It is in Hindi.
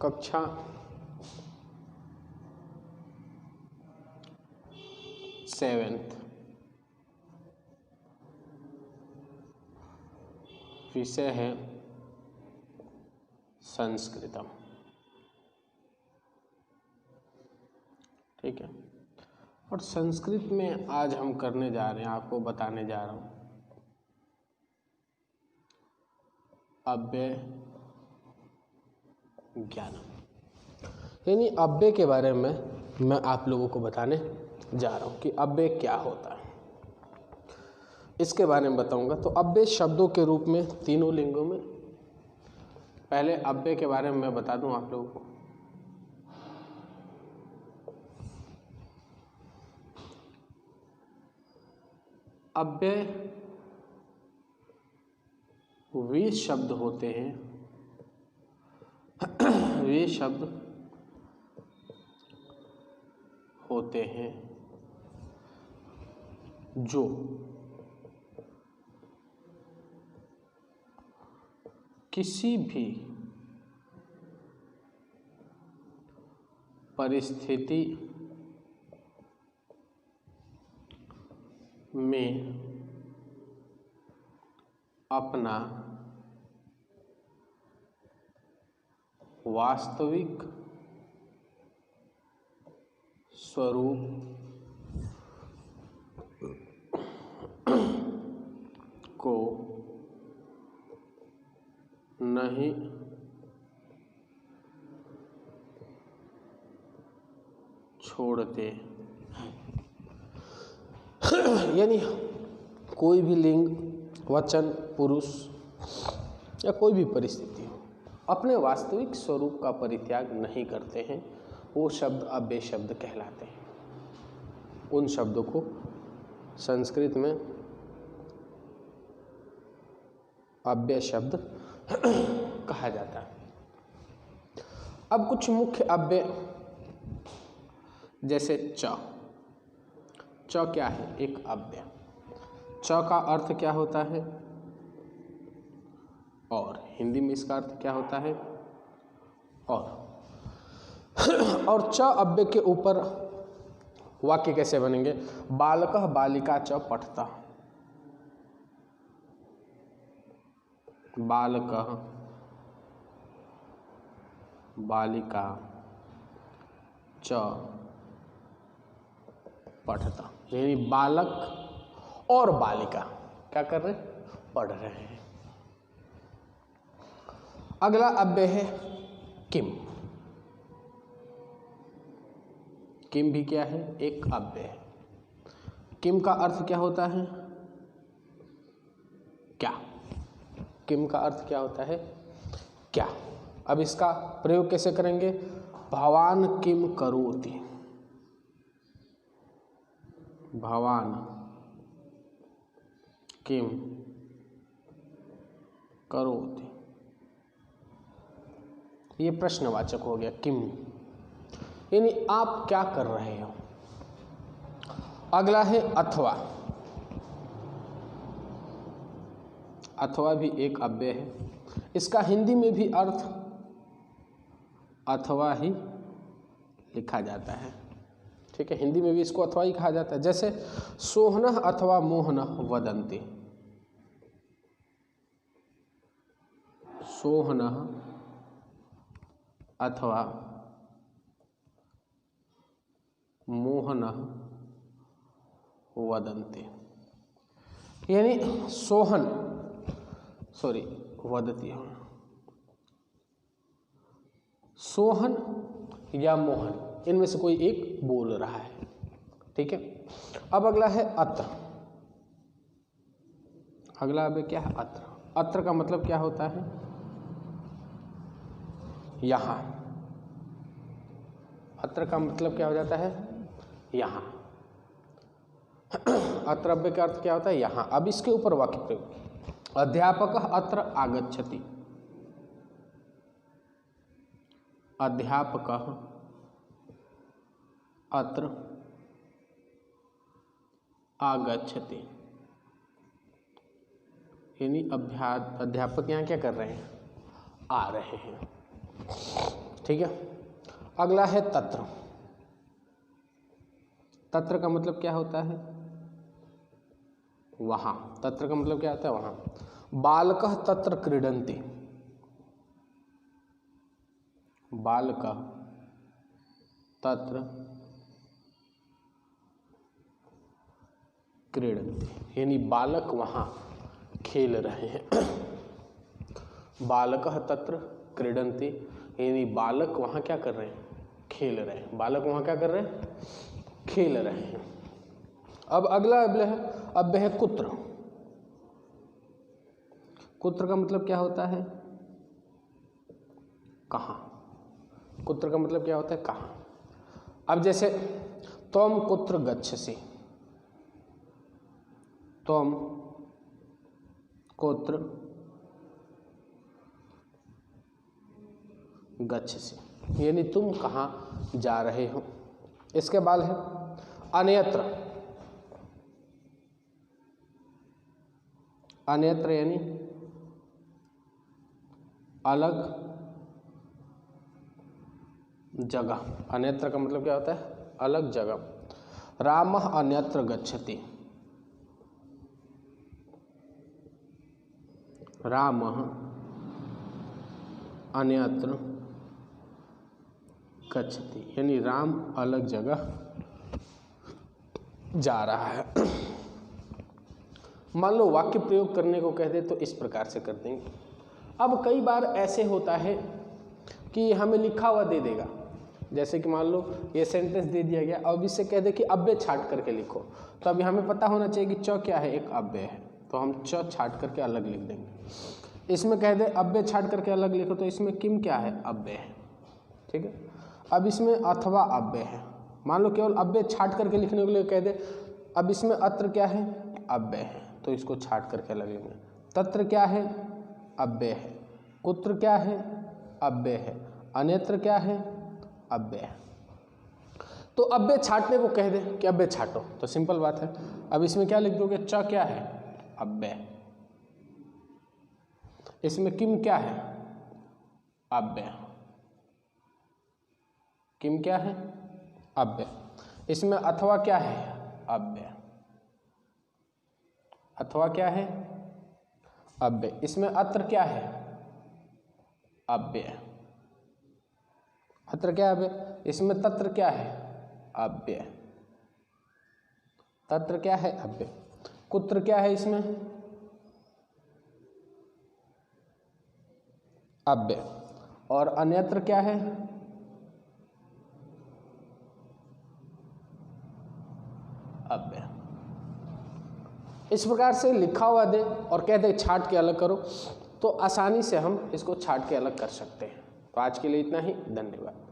कक्षा 7th विषय है संस्कृतम। ठीक है, और संस्कृत में आज हम करने जा रहे हैं, आपको बताने जा रहा हूँ अव्यय ज्ञान, यानी अव्यय के बारे में मैं आप लोगों को बताने जा रहा हूँ कि अव्यय क्या होता है, इसके बारे में बताऊंगा। तो अव्यय शब्दों के रूप में तीनों लिंगों में, पहले अव्यय के बारे में मैं बता दूं आप लोगों को। अव्यय वे शब्द होते हैं, वे शब्द होते हैं जो किसी भी परिस्थिति में अपना वास्तविक स्वरूप को नहीं छोड़ते। यानी कोई भी लिंग, वचन, पुरुष या कोई भी परिस्थिति हो, अपने वास्तविक स्वरूप का परित्याग नहीं करते हैं, वो शब्द अव्यय शब्द कहलाते हैं। उन शब्दों को संस्कृत में अव्यय शब्द कहा जाता है। अब कुछ मुख्य अव्यय, जैसे च। च क्या है? एक अव्यय। च का अर्थ क्या होता है? और हिंदी में इसका अर्थ क्या होता है? और च अव्यय के ऊपर वाक्य कैसे बनेंगे? बालकः बालिका च पठतः। बालकः बालिका च पठतः, यानी बालक और बालिका क्या कर रहे हैं? पढ़ रहे हैं। अगला अव्यय है किम। किम भी क्या है? एक अव्यय है। किम का अर्थ क्या होता है? क्या? किम का अर्थ क्या होता है? क्या। अब इसका प्रयोग कैसे करेंगे? भवान किम करोति। भवान किम करोति, ये प्रश्नवाचक हो गया किम, यानी आप क्या कर रहे हो। अगला है अथवा। अथवा भी एक अव्यय है। इसका हिंदी में भी अर्थ अथवा ही लिखा जाता है। ठीक है, हिंदी में भी इसको अथवा ही कहा जाता है। जैसे सोहनः अथवा मोहनः वदन्ति। सोहनः अथवा मोहनः वदन्ति, यानी सोहन, वदति, सोहन या मोहन, इनमें से कोई एक बोल रहा है। ठीक है, अब अगला है अत्र। अगला अब क्या है? अत्र। अत्र का मतलब क्या होता है? यहाँ। अत्र का मतलब क्या हो जाता है? यहाँ। अत्र का अर्थ क्या होता है? यहाँ। अब इसके ऊपर वाक्य प्रयोग। अध्यापकः अत्र आगच्छति। अध्यापकः अत्र आगच्छति, यानी अध्यापक यहाँ क्या कर रहे हैं? आ रहे हैं। ठीक है। अगला है तत्र। तत्र का मतलब क्या होता है? वहाँ। तत्र का मतलब क्या होता है? वहाँ। बालकः तत्र क्रीडन्ति। बालकः तत्र क्रीडन्ति, यानी बालक वहाँ खेल रहे हैं। बालकः तत्र क्रीडन्ति, यानी बालक वहाँ क्या कर रहे हैं? खेल रहे हैं। बालक वहाँ क्या कर रहे हैं? खेल रहे हैं। अब अगला अव्यय है कुत्र। कुत्र का मतलब क्या होता है? कहाँ। कुत्र का मतलब क्या होता है? कहाँ। अब जैसे त्वं कुत्र गच्छसि, त्वं कुत्र गच्छसि, यानी तुम कहाँ जा रहे हो। इसके बाद है अन्यत्र। अन्यत्र यानी अलग जगह। अन्यत्र का मतलब क्या होता है? अलग जगह। रामः अन्यत्र गच्छति, रामः अन्यत्र गच्छति, यानी राम अलग जगह जा रहा है। मान लो वाक्य प्रयोग करने को कह दे तो इस प्रकार से कर देंगे। अब कई बार ऐसे होता है कि हमें लिखा हुआ दे देगा, जैसे कि मान लो ये सेंटेंस दे दिया गया, अब इससे कह दे कि अव्यय छाट करके लिखो, तो अभी हमें पता होना चाहिए कि च क्या है? एक अव्यय है, तो हम च छाट करके अलग लिख देंगे। इसमें कह दे अव्यय छाट करके अलग लिखो, तो इसमें किम क्या है? अव्यय है। ठीक है। अब इसमें अथवा अव्यय है। मान लो केवल अव्यय छाट करके लिखने के लिए कह दे, अब इसमें अत्र क्या है? अव्यय है, तो इसको छाट करके अलग लिखेंगे। तत्र क्या है? अव्यय है। कुत्र क्या है? अव्यय है। अन्यत्र क्या है? अव्यय है। तो अव्यय छाटने को कह दे कि अव्यय छाटो, तो सिंपल बात है। अब इसमें क्या लिख दोगे? च क्या है? अव्यय। इसमें किम क्या है? अव्यय। किम क्या है? अव्यय। इसमें अथवा क्या है? अव्यय। अथवा क्या है? अव्यय। इसमें अत्र क्या है? अव्यय। अत्र क्या है? अव्यय। इसमें तत्र क्या है? अव्यय। तत्र क्या है? अव्यय। कुत्र क्या है? इसमें अव्यय। और अन्यत्र क्या है? अव्यय। इस प्रकार से लिखा हुआ दे और कह दे छाट के अलग करो, तो आसानी से हम इसको छाट के अलग कर सकते हैं। तो आज के लिए इतना ही। धन्यवाद।